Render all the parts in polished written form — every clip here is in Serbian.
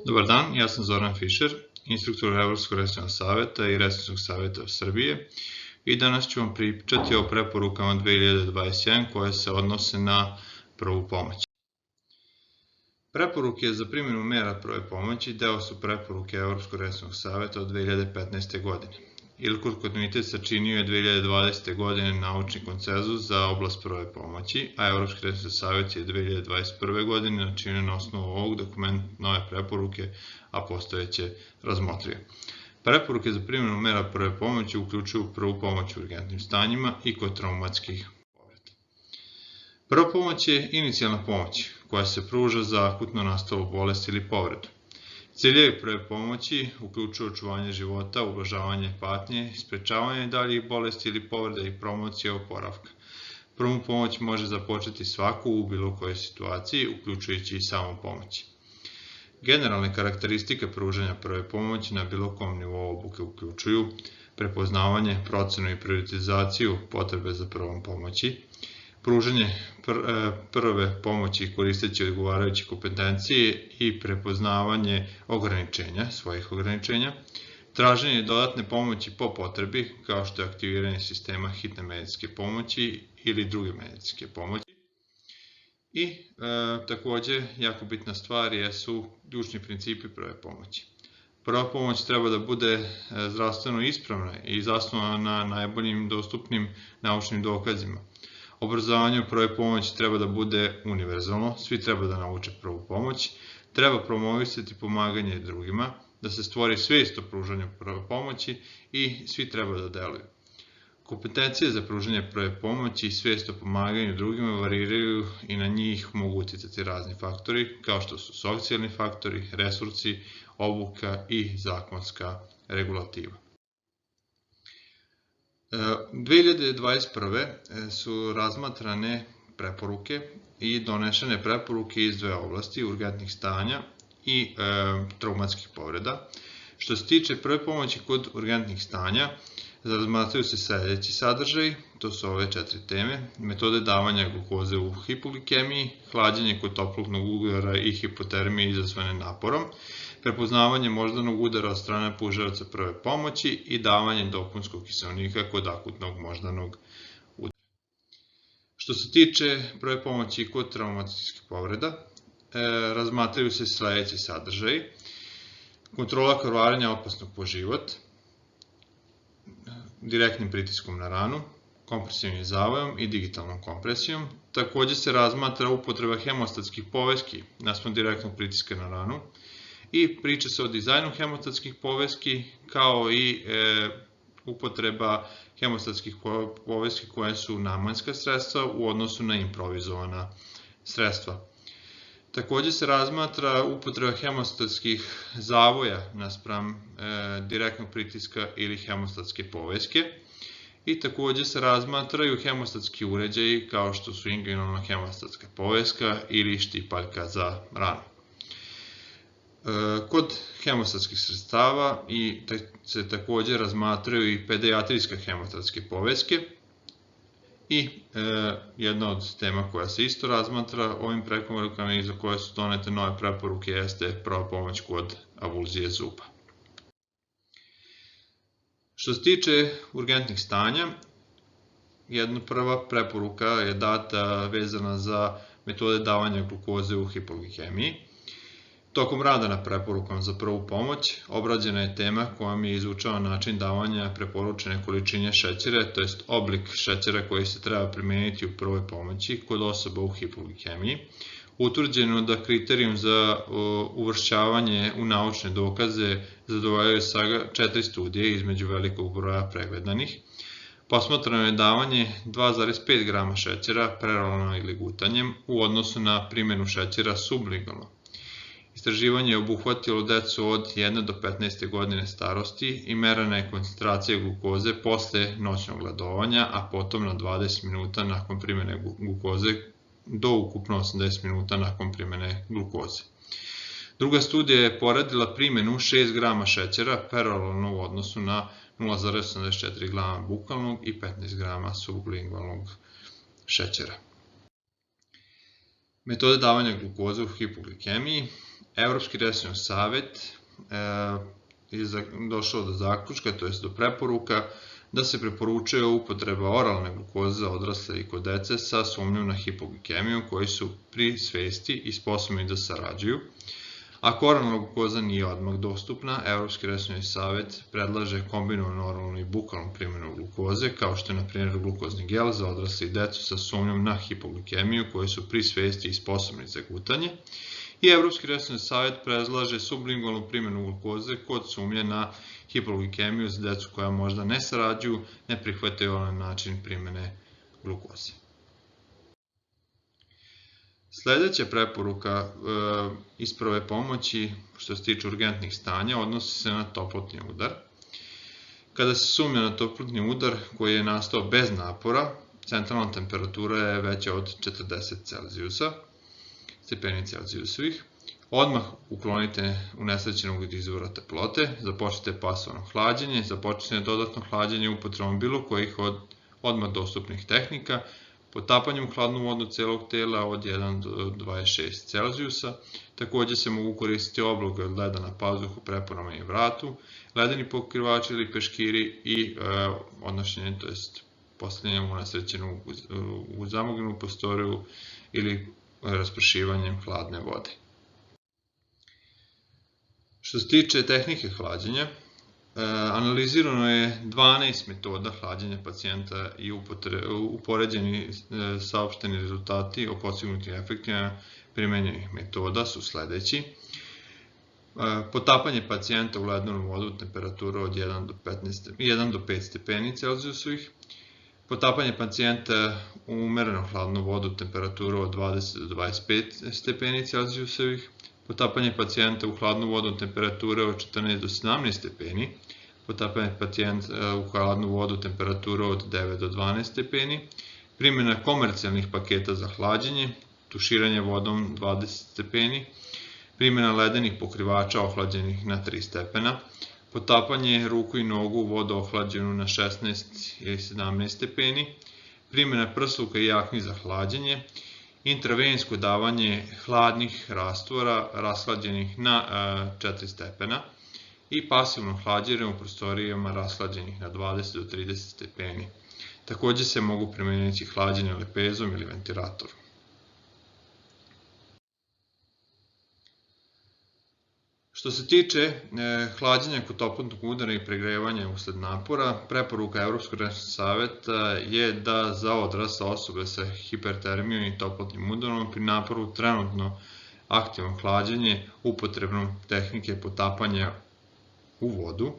Dobar dan, ja sam Zoran Fišer, instruktor Evropskog resornog saveta i Resornog saveta Srbije i danas ću vam pričati o preporukama 2021 koje se odnose na prvu pomoć. Preporuke za primjenu mera prve pomoći deo su preporuke Evropskog resornog saveta od 2015. godine. ILCOR kontinuitet sačinio je 2020. godine naučni konsenzus za oblast prve pomoći, a Evropski resorni savet je 2021. godine načinio na osnovu ovog dokumenta nove preporuke, a postojeće razmotrio. Preporuke za primjenu mera prve pomoći uključuju prvu pomoć u urgentnim stanjima i kod traumatskih povreda. Prva pomoć je inicijalna pomoć koja se pruža za akutno nastalu bolest ili povredu. Ciljevi prve pomoći uključuju očuvanje života, ublažavanje patnje, sprečavanje daljih bolesti ili povreda i promocija oporavka. Prvu pomoć može započeti svako u bilo kojoj situaciji, uključujući i samopomoć. Generalne karakteristike pružanja prve pomoći na bilo kom nivou obuke uključuju prepoznavanje, procenu i prioritizaciju potrebe za prvom pomoći, pružanje prve pomoći koristeći odgovarajuće kompetencije i prepoznavanje svojih ograničenja, traženje dodatne pomoći po potrebi, kao što je aktiviranje sistema hitne medicinske pomoći ili druge medicinske pomoći. I takođe, jako bitna stvar jesu ključni principi prve pomoći. Prva pomoć treba da bude zdravstveno ispravna i zasnovana na najboljim dostupnim naučnim dokazima. Obrazovanje u prvoj pomoći treba da bude univerzalno, svi treba da nauče prvu pomoć, treba promovisati pomaganje drugima, da se stvori svest o pružanju prve pomoći i svi treba da deluju. Kompetencije za pružanje prve pomoći i svest o pomaganju drugima variraju i na njih mogu uticati razni faktori, kao što su socijalni faktori, resursi, obuka i zakonska regulativa. 2021. su razmatrane preporuke i donešene preporuke iz dve oblasti, urgentnih stanja i traumatskih povreda. Što se tiče prve pomoći kod urgentnih stanja, razmatraju se sledeći sadržaj, to su ove 4 teme: metode davanja glukoze u hipoglikemiji, hlađenje kod toplotnog udara i hipotermije izazvane naporom, prepoznavanje moždanog udara od strane pružaoca prve pomoći i davanje dopunskog kiseonika kod akutnog moždanog udara. Što se tiče prve pomoći kod traumatskih povreda, razmatraju se sledeći sadržaj: kontrola krvarenja opasnog po život, direktnim pritiskom na ranu, kompresivnim zavojom i digitalnom kompresijom. Takođe se razmatra upotreba hemostatskih poveski naspram direktnog pritiska na ranu i priča se o dizajnu hemostatskih poveski, kao i upotreba hemostatskih poveski koje su namanjska sredstva u odnosu na improvizovana sredstva. Takođe se razmatra upotreba hemostatskih zavoja naspram direktnog pritiska ili hemostatske poveske i takođe se razmatraju hemostatski uređaji kao što su inguinalna hemostatska poveska ili štipaljka za ranu. Kod hemostatskih sredstava se takođe razmatraju i pedijatrijske hemostatske poveske i jedna od tema koja se isto razmatra ovim preporukama i za koje su donete nove preporuke jeste prva pomoć kod avulzije zuba. Što se tiče urgentnih stanja, jedna prva preporuka je data vezana za metode davanja glukoze u hipoglikemiji. Tokom rada na preporukama za prvu pomoć obrađena je tema kojom je izučavan način davanja preporučene količine šećera, to jest oblik šećera koji se treba primeniti u prvoj pomoći kod osoba u hipoglikemiji. Utvrđeno da kriterijum za uvršćavanje u naučne dokaze zadovoljavaju saga 4 studije između velikog broja pregledanih. Posmatrano je davanje 2,5 grama šećera prerano ili gutanjem u odnosu na primjenu šećera sublingualno. Istraživanje je obuhvatilo decu od 1 do 15. godine starosti i merena je koncentracija glukoze posle noćnog gladovanja, a potom na 20 minuta nakon primjene glukoze do ukupno 80 minuta nakon primjene glukoze. Druga studija je poredila primjenu 6 grama šećera peroralno u odnosu na 0,84 grama bukalnog i 15 grama sublingualnog šećera. Metode davanja glukoze u hipoglikemiji. Evropski resorni savet je došao do zaključka, to jest do preporuka, da se preporučuje upotreba oralne glukoze za odrasle i kod dece sa sumnjom na hipoglikemiju koji su pri svesti i sposobni da sarađuju. Ako oralna glukoza nije odmah dostupna, Evropski resorni savet predlaže kombinovanu oralnu i bukalnu primjenu glukoze, kao što je na primjer glukozni gel za odrasle i decu sa sumnjom na hipoglikemiju koji su pri svesti i sposobni za gutanje. I Evropski resorni savet predlaže sublingualnu primjenu glukoze kod sumnje na hipoglikemiju za decu koja možda ne sarađuju, ne prihvataju onaj način primjene glukoze. Sljedeća preporuka iz prve pomoći što se tiče urgentnih stanja odnosi se na toplotni udar. Kada se sumnja na toplotni udar koji je nastao bez napora, centralna temperatura je veća od 40 stepeni Celzijusovih. Odmah uklonite unesrećenog izvora teplote, započnite pasivno hlađenje, započnite dodatno hlađenje upotrebom bilo kojih od odmah dostupnih tehnika, potapanjem u hladnu vodu celog tela od 1 do 26 Celzijusa. Također se mogu koristiti obloge od leda na pazuhu, preporama i vratu, ledeni pokrivači ili peškiri i odnošenje, to jest postavljanjem unesrećenog u zamogljenu prostoriju ili raspršivanjem hladne vode. Što se tiče tehnike hlađenja, analizirano je 12 metoda hlađenja pacijenta i upoređeni saopšteni rezultati o postignutim efektima primenjenih metoda su sljedeći. Potapanje pacijenta u ledenu vodu temperatura od 1 do 5 stepeni Celzijusovih, potapanje pacijenta u umereno hladnu vodu temperatura od 20 do 25 stepeni Celzijusovih, potapanje pacijenta u hladnu vodu temperature od 14 do 17 stepeni, potapanje pacijenta u hladnu vodu temperatura od 9 do 12 stepeni, primjena komercijalnih paketa za hlađenje, tuširanje vodom 20 stepeni, primjena ledenih pokrivača ohlađenih na 3 stepena, potapanje ruku i nogu u vodu ohlađenu na 16 ili 17 stepeni, primjena prsluka i jakni za hlađenje, intravensko davanje hladnih rastvora rashlađenih na 4 stepena i pasivno hlađenje u prostorijama rashlađenih na 20 do 30 stepeni. Također se mogu primijeniti hlađenje lepezom ili ventilatorom. Što se tiče hlađenja kod toplotnog udara i pregrevanja usled napora, preporuka Evropskog resornog saveta je da za odrasle osobe sa hipertermijom i toplotnim udarom pri naporu trenutno aktivno hlađenje upotrebom tehnike potapanja u vodu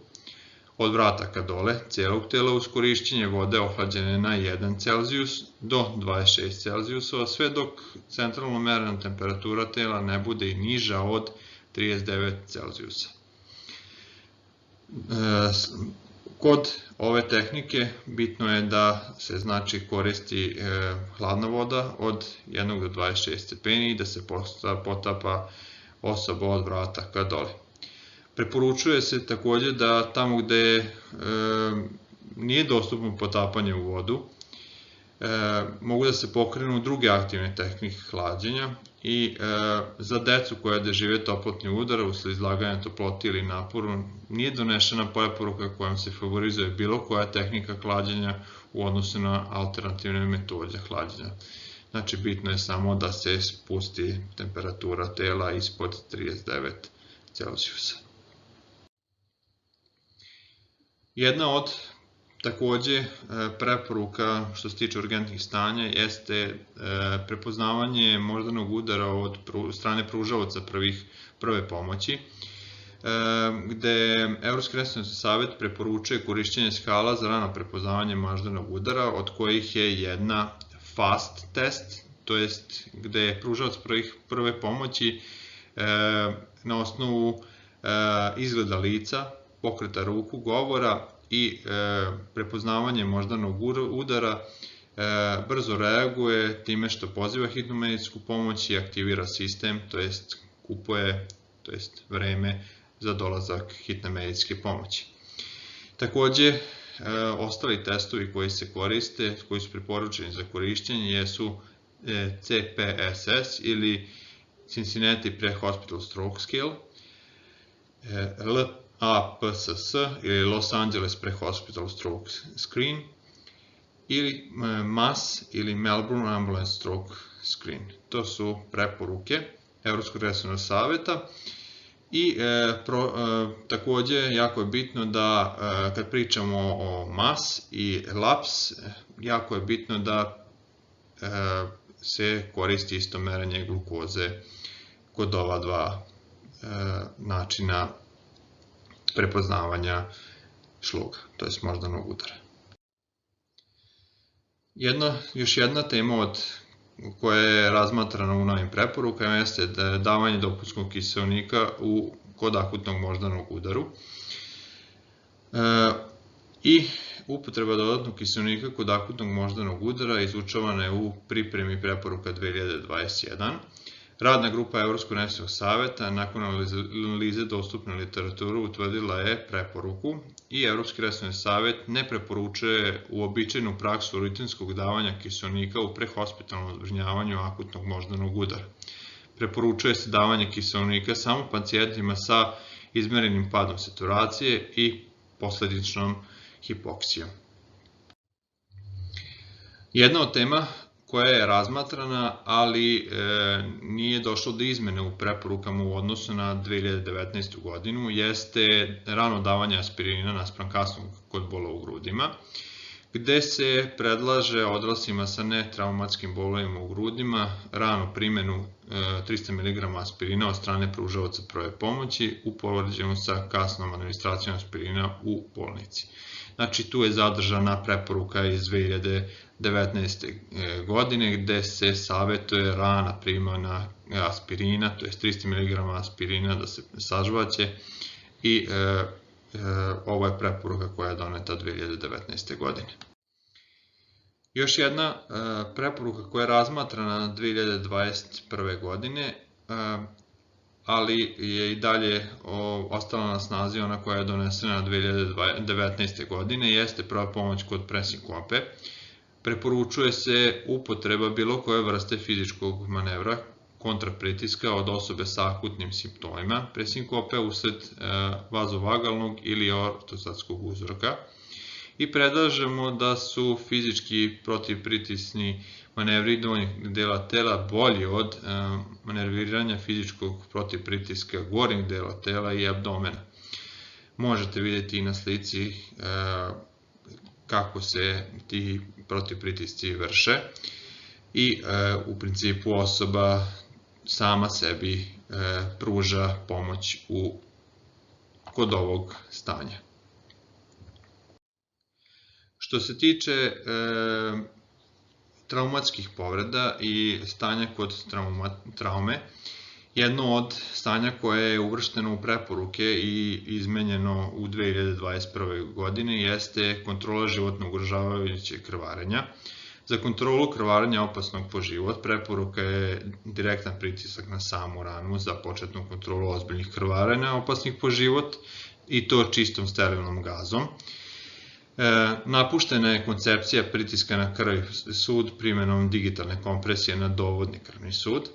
od vrata ka dole cijelog tela uz korišćenje vode ohlađene na 1 Celzijus do 26 Celzijusova, sve dok centralno merena temperatura tela ne bude i niža od 39 Celzijusa. Kod ove tehnike bitno je da se koristi hladna voda od 1 do 26 stepeni i da se potapa osoba od vrata ka dole. Preporučuje se također da tamo gde nije dostupno potapanje u vodu, mogu da se pokrenu druge aktivne tehnike hlađenja i za decu koja dožive toplotni udar usled izlaganja toploti ili naporu nije donešena preporuka kojom se favorizuje bilo koja tehnika hlađenja u odnosu na alternativne metode hlađenja. Znači bitno je samo da se spusti temperatura tela ispod 39 Celzijusa. Jedna od također preporuka što se tiče urgentnih stanja jeste prepoznavanje moždanog udara od strane pružavaca prve pomoći, gde Evropski resorni savet preporučuje korišćenje skala za rano prepoznavanje moždanog udara, od kojih je jedna FAST test, to jest gde je pružavac prve pomoći na osnovu izgleda lica, pokreta ruku, govora i prepoznavanje moždanog udara brzo reaguje time što poziva hitnu medicinsku pomoć i aktivira sistem, to jest kupuje vreme za dolazak hitne medicinske pomoći. Također, ostali testovi koji se koriste, koji su preporučeni za korišćenje, jesu CPSS ili Cincinnati Pre-Hospital Stroke Scale, LAPSS ili Los Angeles Pre-Hospital Stroke Screen ili MAS ili Melbourne Ambulance Stroke Screen. To su preporuke Evropskog resornog saveta. I takođe jako je bitno da kad pričamo o MAS i LAPS, jako je bitno da se koristi isto merenje glukoze kod ova dva načina prepoznavanja šluga, to je moždanog udara. Još jedna tema koja je razmatrana u novim preporukama jeste davanje dopunskog kiseonika kod akutnog moždanog udaru i upotreba dodatnog kiseonika kod akutnog moždanog udara izučavana je u pripremi preporuka 2021. Radna grupa Evropskog resornog saveta nakon analize dostupne literature utvrdila je preporuku i Evropski resorni savet ne preporučuje uobičajenu praksu rutinskog davanja kiseonika u prehospitalnom zbrinjavanju akutnog moždanog udara. Preporučuje se davanje kiseonika samo pacijentima sa izmerenim padom saturacije i posledičnom hipoksijom. Jedna od tema koja je razmatrana, ali nije došlo do izmene u preporukama u odnosu na 2019. godinu, jeste rano davanje aspirina naspram kasnog kod bola u grudima, gde se predlaže odraslima sa netraumatskim bolovima u grudima ranu primjenu 300 mg aspirina od strane pružavaca prve pomoći u poređenju sa kasnom administracijom aspirina u bolnici. Znači, tu je zadržana preporuka iz 2019. godine gde se savjetuje rana primjena aspirina, to je 300 mg aspirina da se sažvaće i ovo je preporuka koja je doneta 2019. godine. Još jedna preporuka koja je razmatrana 2021. godine, ali je i dalje ostala na snazi ona koja je donesena 2019. godine, jeste prva pomoć kod presinkope. Preporučuje se upotreba bilo koje vrste fizičkog manevra kontra pritiska od osobe sa akutnim simptomima presinkope usled vazovagalnog ili ortostatskog uzroka i predlažemo da su fizički protivpritisni manevri donjeg dela tela bolji od maneviranja fizičkog protivpritiska gornjeg dela tela i abdomena. Možete vidjeti i na slici kako se ti protivpritisci vrše i u principu osoba sama sebi pruža pomoć kod ovog stanja. Što se tiče traumatskih povreda i stanja kod traume, jedno od stanja koje je uvršteno u preporuke i izmenjeno u 2021. godini jeste kontrola životno ugrožavajućeg krvarenja. Za kontrolu krvarenja opasnog po život preporuka je direktan pritisak na samu ranu za početnu kontrolu ozbiljnih krvarenja opasnih po život i to čistom sterilnom gazom. Napuštena je koncepcija pritiska na krvni sud primjenom digitalne kompresije na dovodni krvni sud.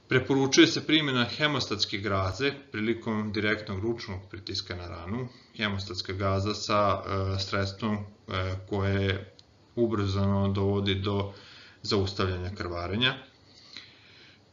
Preporučuje se primjena hemostatske gaze prilikom direktnog ručnog pritiska na ranu. Hemostatska gaza sa sredstvom koje ubrzano dovodi do zaustavljanja krvarenja.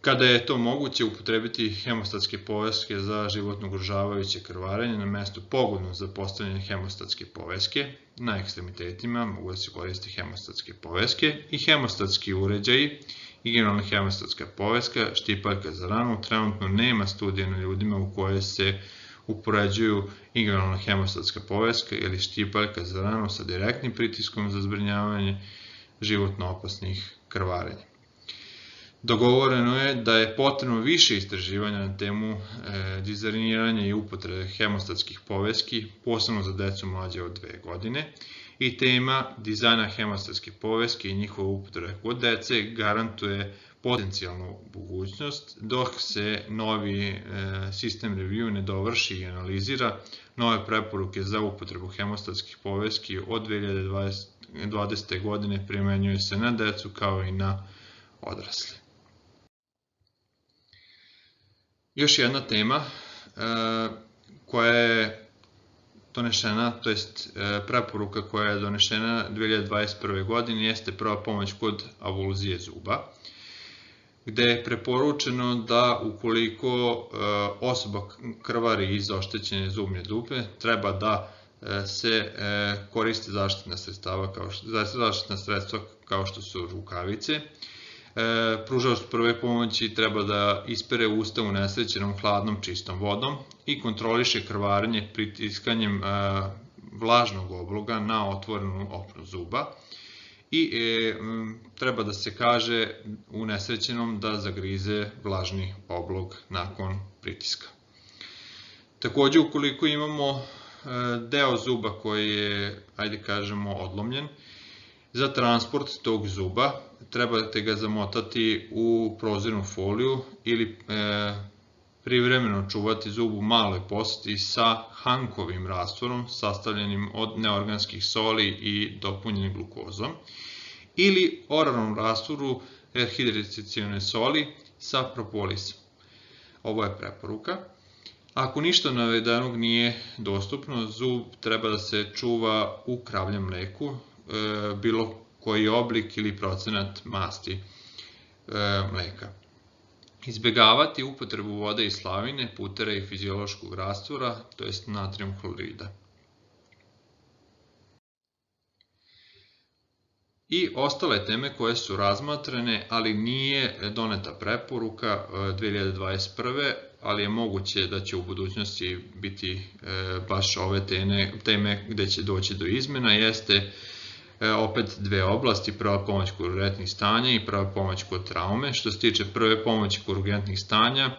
Kada je to moguće, upotrebiti hemostatske poveske za životno ugrožavajuće krvarenje na mestu pogodno za postavljanje hemostatske poveske. Na ekstremitetima mogu da se koriste hemostatske poveske i hemostatski uređaji. Igenolona hemostatska poveska, štipaljka za ranu, trenutno nema studija na ljudima u koje se upoređuju igenolona hemostatska poveska ili štipaljka za ranu sa direktnim pritiskom za zbrinjavanje životno opasnih krvarenja. Dogovoreno je da je potrebno više istraživanja na temu dizajniranja i upotrebe hemostatskih poveski, posebno za decu mlađe od 2 godine, i tema dizajna hemostatske poveske i njihove upotrebe kod dece garantuje potencijalnu mogućnost dok se novi sistem review ne dovrši i analizira. Nove preporuke za upotrebu hemostatskih poveski od 2020. godine primenjuju se na decu kao i na odrasle. Još jedna tema koja je donešena, to jest preporuka koja je donešena 2021. godine jeste prva pomoć kod avulzije zuba, gde je preporučeno da ukoliko osoba krvari iz oštećene zubne dupe, treba da se koriste zaštitna sredstva kao što su rukavice. Pružalac prve pomoći treba da ispere usta unesrećenom hladnom čistom vodom i kontroliše krvarenje pritiskanjem vlažnog obloga na otvorenu opnu zuba i treba da se kaže unesrećenom da zagrize vlažni oblog nakon pritiska. Takođe, ukoliko imamo deo zuba koji je, ajde kažemo, odlomljen, za transport tog zuba trebate ga zamotati u prozirnu foliju ili privremeno čuvati zub u maloj posudi sa Hankovim rastvorom sastavljenim od neorganskih soli i dopunjenim glukozom ili oralnom rastvoru hidroksicione soli sa propolisom. Ovo je preporuka. Ako ništa navedenog nije dostupno, zub treba da se čuva u kravljem mleku, bilo koji oblik ili procenat masti mleka. Izbjegavati upotrebu vode iz slavine, putera i fiziološkog rastvora, to jest natrijum hlorida. I ostale teme koje su razmatrane, ali nije doneta preporuka 2021. ali je moguće da će u budućnosti biti baš ove teme gde će doći do izmena, jeste opet dve oblasti, prva pomoć kod urgentnih stanja i prva pomoć kod traume. Što se tiče prve pomoći kod urgentnih stanja,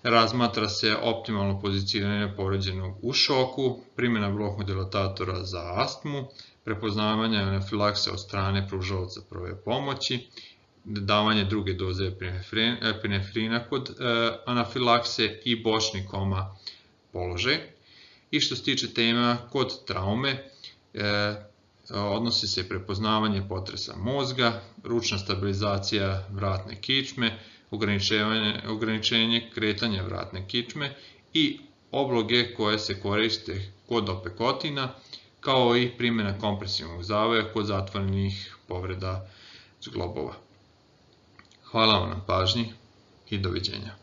razmatra se optimalno pozicioniranje povređenog u šoku, primjena bronhodilatatora za astmu, prepoznavanje anafilakse od strane pružalaca prve pomoći, davanje druge doze epinefrina kod anafilakse i bočni koma položaj. I što se tiče tema kod traume, odnosi se prepoznavanje potresa mozga, ručna stabilizacija vratne kičme, ograničenje kretanja vratne kičme i obloge koje se koriste kod opekotina, kao i primjena kompresivnog zavoja kod zatvorenih povreda zglobova. Hvala vam na pažnji i doviđenja.